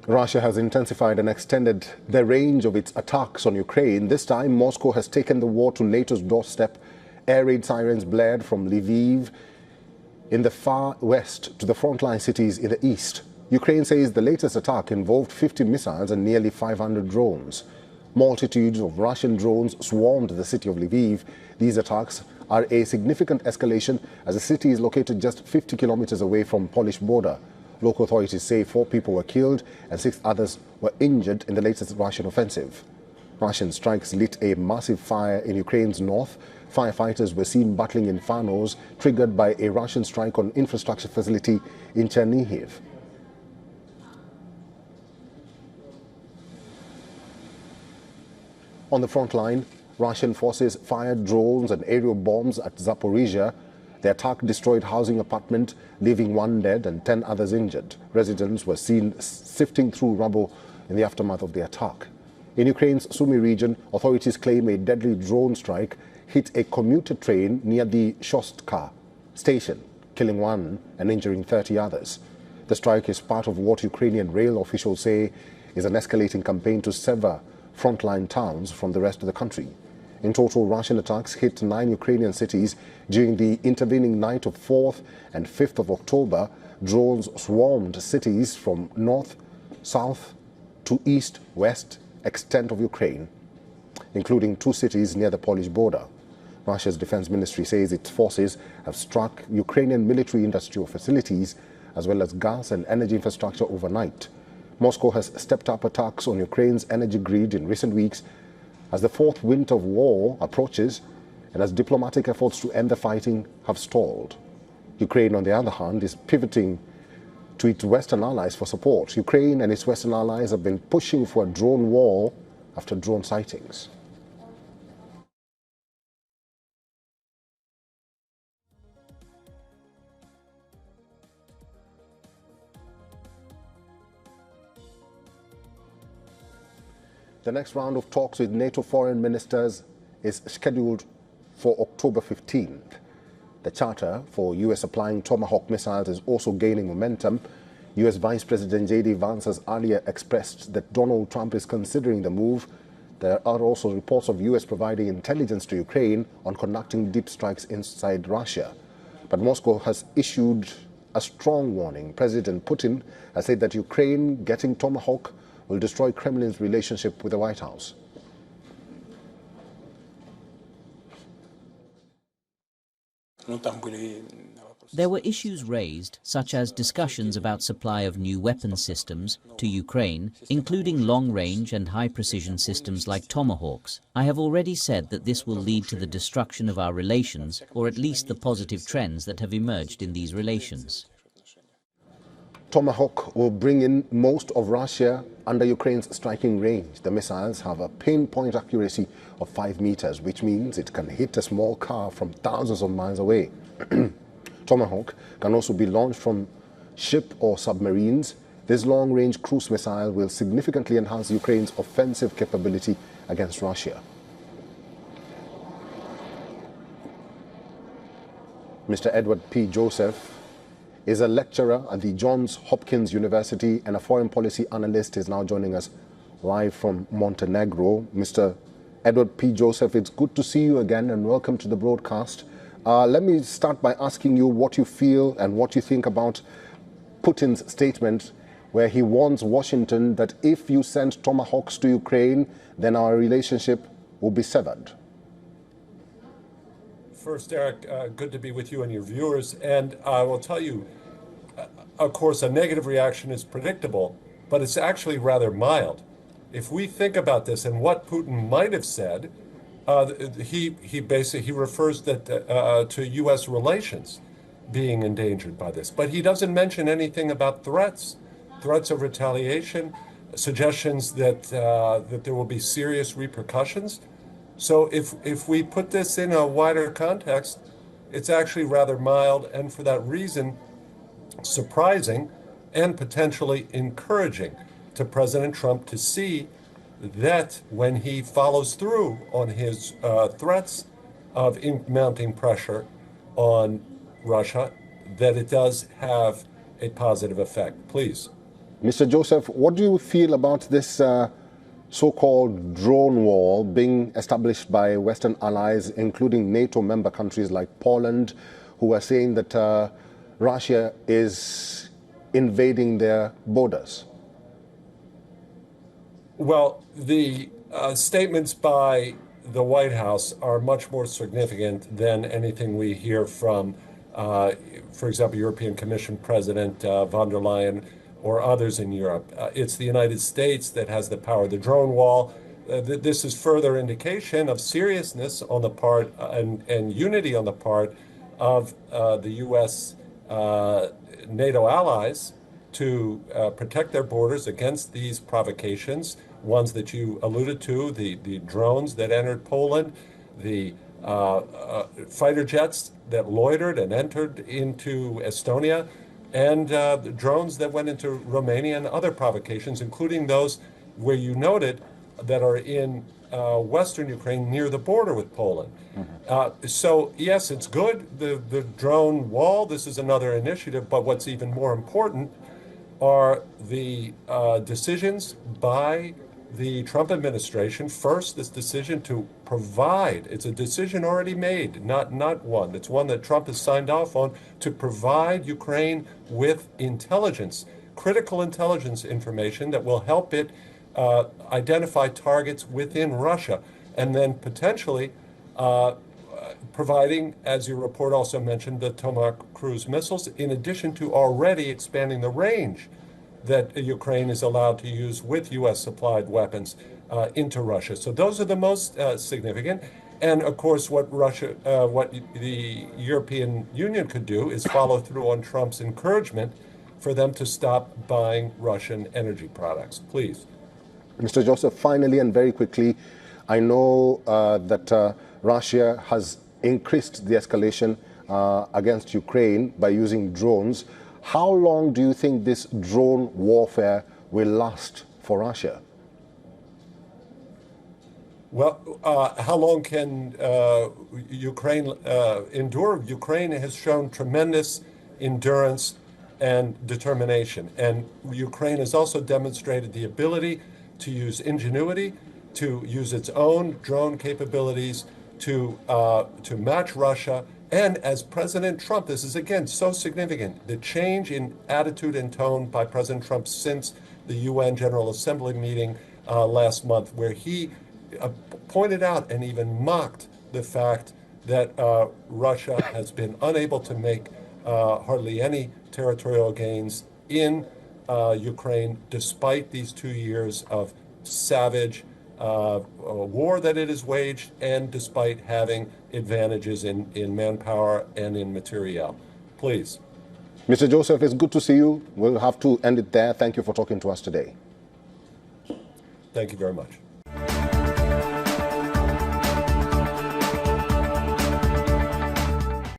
Russia has intensified and extended the range of its attacks on Ukraine. This time, Moscow has taken the war to NATO's doorstep. Air raid sirens blared from Lviv in the far west to the frontline cities in the east. Ukraine says the latest attack involved 50 missiles and nearly 500 drones. Multitudes of Russian drones swarmed the city of Lviv. These attacks are a significant escalation as the city is located just 50 kilometers away from Polish border. Local authorities say 4 people were killed and 6 others were injured in the latest Russian offensive. Russian strikes lit a massive fire in Ukraine's north. Firefighters were seen battling infernos triggered by a Russian strike on infrastructure facility in Chernihiv. On the front line, Russian forces fired drones and aerial bombs at Zaporizhia. The attack destroyed housing apartment, leaving 1 dead and 10 others injured. Residents were seen sifting through rubble in the aftermath of the attack. In Ukraine's Sumy region, authorities claim a deadly drone strike hit a commuter train near the Shostka station, killing 1 and injuring 30 others. The strike is part of what Ukrainian rail officials say is an escalating campaign to sever frontline towns from the rest of the country. In total, Russian attacks hit 9 Ukrainian cities during the intervening night of 4th and 5th of October. Drones swarmed cities from north, south to east, west extent of Ukraine, including 2 cities near the Polish border. Russia's defense ministry says its forces have struck Ukrainian military industrial facilities as well as gas and energy infrastructure overnight. Moscow has stepped up attacks on Ukraine's energy grid in recent weeks as the 4th winter of war approaches and as diplomatic efforts to end the fighting have stalled. Ukraine, on the other hand, is pivoting to its Western allies for support. Ukraine and its Western allies have been pushing for a drone war after drone sightings. The next round of talks with NATO foreign ministers is scheduled for October 15th. The charter for U.S. applying Tomahawk missiles is also gaining momentum. U.S. Vice President J.D. Vance has earlier expressed that Donald Trump is considering the move. There are also reports of U.S. providing intelligence to Ukraine on conducting deep strikes inside Russia. But Moscow has issued a strong warning. President Putin has said that Ukraine getting Tomahawk will destroy Kremlin's relationship with the White House. There were issues raised, such as discussions about supply of new weapon systems to Ukraine, including long-range and high-precision systems like Tomahawks. I have already said that this will lead to the destruction of our relations, or at least the positive trends that have emerged in these relations. Tomahawk will bring in most of Russia under Ukraine's striking range. The missiles have a pinpoint accuracy of 5 meters, which means it can hit a small car from thousands of miles away. Tomahawk can also be launched from ship or submarines. This long-range cruise missile will significantly enhance Ukraine's offensive capability against Russia. Mr. Edward P. Joseph is a lecturer at the Johns Hopkins University and a foreign policy analyst, is now joining us live from Montenegro. Mr. Edward P. Joseph, it's good to see you again and welcome to the broadcast. Let me start by asking you what you feel and what you think about Putin's statement where he warns Washington that if you send Tomahawks to Ukraine, then our relationship will be severed. First, Eric, good to be with you and your viewers. And I will tell you, of course, a negative reaction is predictable, but it's actually rather mild. If we think about this and what Putin might have said, he refers that to U.S. relations being endangered by this. But he doesn't mention anything about threats of retaliation, suggestions that there will be serious repercussions. So if we put this in a wider context, it's actually rather mild, and for that reason, surprising and potentially encouraging to President Trump to see that when he follows through on his threats of mounting pressure on Russia, that it does have a positive effect. Please. Mr. Joseph, what do you feel about this so-called drone wall being established by Western allies, including NATO member countries like Poland, who are saying that Russia is invading their borders? Well, the statements by the White House are much more significant than anything we hear from, for example, European Commission President von der Leyen or others in Europe. It's the United States that has the power. The drone wall, this is further indication of seriousness on the part and unity on the part of the U.S. NATO allies to protect their borders against these provocations, ones that you alluded to, the drones that entered Poland, the fighter jets that loitered and entered into Estonia, and the drones that went into Romania and other provocations, including those where you noted that are in western Ukraine near the border with Poland. So yes, it's good, the drone wall, this is another initiative, but what's even more important are the decisions by the Trump administration. First, this decision to provide, it's a decision already made, not one, it's one that Trump has signed off on, to provide Ukraine with intelligence, critical intelligence information that will help it identify targets within Russia, and then potentially providing, as your report also mentioned, the Tomahawk cruise missiles, in addition to already expanding the range that Ukraine is allowed to use with U.S. supplied weapons into Russia. So those are the most significant. And of course, what the European Union could do is follow through on Trump's encouragement for them to stop buying Russian energy products. Please. Mr. Joseph, finally and very quickly, I know that Russia has increased the escalation against Ukraine by using drones. How long do you think this drone warfare will last for Russia? Well, how long can Ukraine endure? Ukraine has shown tremendous endurance and determination. And Ukraine has also demonstrated the ability to use ingenuity, to use its own drone capabilities to match Russia. And as President Trump, this is again so significant, the change in attitude and tone by President Trump since the UN General Assembly meeting last month, where he pointed out and even mocked the fact that Russia has been unable to make hardly any territorial gains in Ukraine, despite these 2 years of savage war that it has waged, and despite having advantages in manpower and in materiel. Please. Mr. Joseph, it's good to see you. We'll have to end it there. Thank you for talking to us today. Thank you very much.